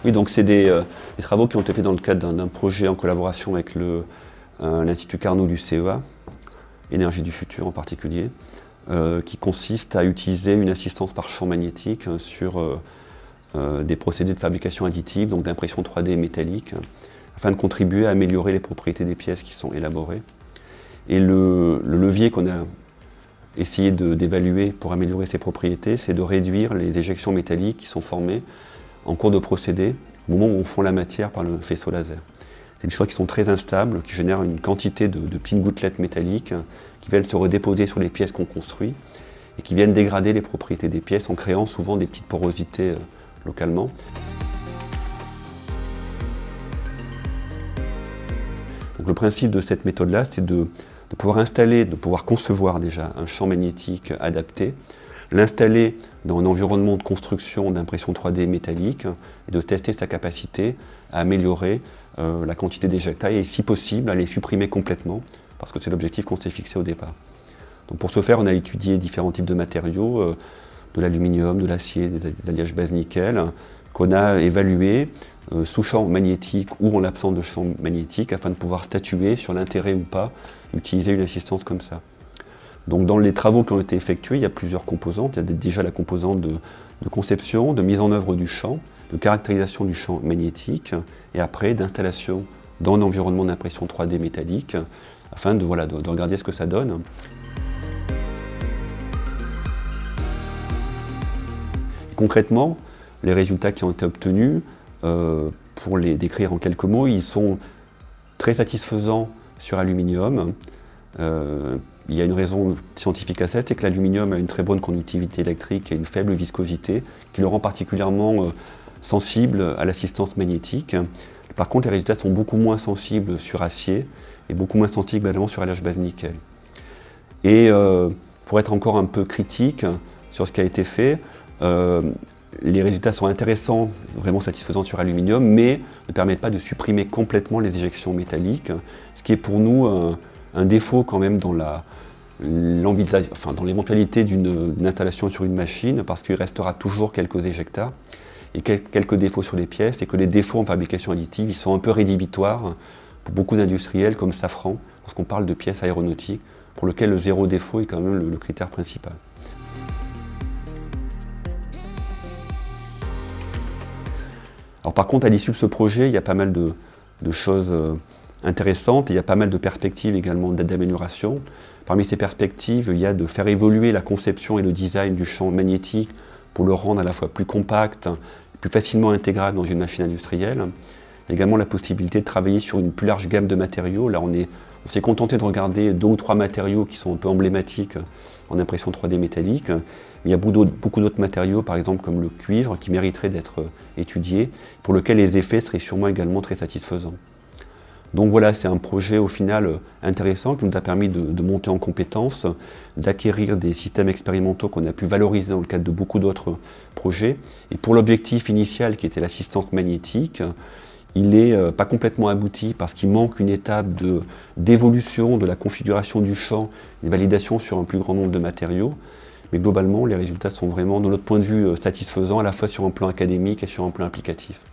Oui, donc c'est des travaux qui ont été faits dans le cadre d'un projet en collaboration avec l'Institut Carnot du CEA, Énergie du futur en particulier, qui consiste à utiliser une assistance par champ magnétique sur des procédés de fabrication additive, donc d'impression 3D métallique, afin de contribuer à améliorer les propriétés des pièces qui sont élaborées. Et le levier qu'on a essayé d'évaluer pour améliorer ces propriétés, c'est de réduire les éjections métalliques qui sont formées en cours de procédé, au moment où on fond la matière par le faisceau laser. C'est des choses qui sont très instables, qui génèrent une quantité de petites gouttelettes métalliques qui viennent se redéposer sur les pièces qu'on construit et qui viennent dégrader les propriétés des pièces en créant souvent des petites porosités localement. Donc le principe de cette méthode-là, c'est de pouvoir installer, de pouvoir concevoir déjà un champ magnétique adapté, l'installer dans un environnement de construction d'impression 3D métallique et de tester sa capacité à améliorer la quantité d'éjecta et si possible à les supprimer complètement parce que c'est l'objectif qu'on s'est fixé au départ. Donc pour ce faire, on a étudié différents types de matériaux, de l'aluminium, de l'acier, des alliages base nickel, qu'on a évalués sous champ magnétique ou en l'absence de champ magnétique afin de pouvoir statuer sur l'intérêt ou pas d'utiliser une assistance comme ça. Donc dans les travaux qui ont été effectués, il y a plusieurs composantes. Il y a déjà la composante de conception, de mise en œuvre du champ, de caractérisation du champ magnétique et après d'installation dans un environnement d'impression 3D métallique afin de regarder ce que ça donne. Concrètement, les résultats qui ont été obtenus, pour les décrire en quelques mots, ils sont très satisfaisants sur aluminium. Il y a une raison scientifique à ça, c'est que l'aluminium a une très bonne conductivité électrique et une faible viscosité, qui le rend particulièrement sensible à l'assistance magnétique. Par contre, les résultats sont beaucoup moins sensibles sur acier et beaucoup moins sensibles également sur alliage base nickel. Et pour être encore un peu critique sur ce qui a été fait, les résultats sont intéressants, vraiment satisfaisants sur aluminium, mais ne permettent pas de supprimer complètement les éjections métalliques, ce qui est pour nous un défaut quand même dans l'éventualité d'une installation sur une machine, parce qu'il restera toujours quelques éjectats et quelques défauts sur les pièces, et que les défauts en fabrication additive ils sont un peu rédhibitoires pour beaucoup d'industriels comme Safran, lorsqu'on parle de pièces aéronautiques, pour lesquelles le zéro défaut est quand même le critère principal. Alors par contre, à l'issue de ce projet, il y a pas mal de choses intéressantes et il y a pas mal de perspectives également d'amélioration. Parmi ces perspectives, il y a de faire évoluer la conception et le design du champ magnétique pour le rendre à la fois plus compact, plus facilement intégrable dans une machine industrielle. Il y a également la possibilité de travailler sur une plus large gamme de matériaux. Là, on s'est contenté de regarder 2 ou 3 matériaux qui sont un peu emblématiques en impression 3D métallique. Mais il y a beaucoup d'autres matériaux, par exemple comme le cuivre, qui mériteraient d'être étudiés, pour lequel les effets seraient sûrement également très satisfaisants. Donc voilà, c'est un projet au final intéressant qui nous a permis de monter en compétences, d'acquérir des systèmes expérimentaux qu'on a pu valoriser dans le cadre de beaucoup d'autres projets. Et pour l'objectif initial qui était l'assistance magnétique, il n'est pas complètement abouti parce qu'il manque une étape d'évolution de la configuration du champ, une validation sur un plus grand nombre de matériaux. Mais globalement, les résultats sont vraiment, de notre point de vue, satisfaisants, à la fois sur un plan académique et sur un plan applicatif.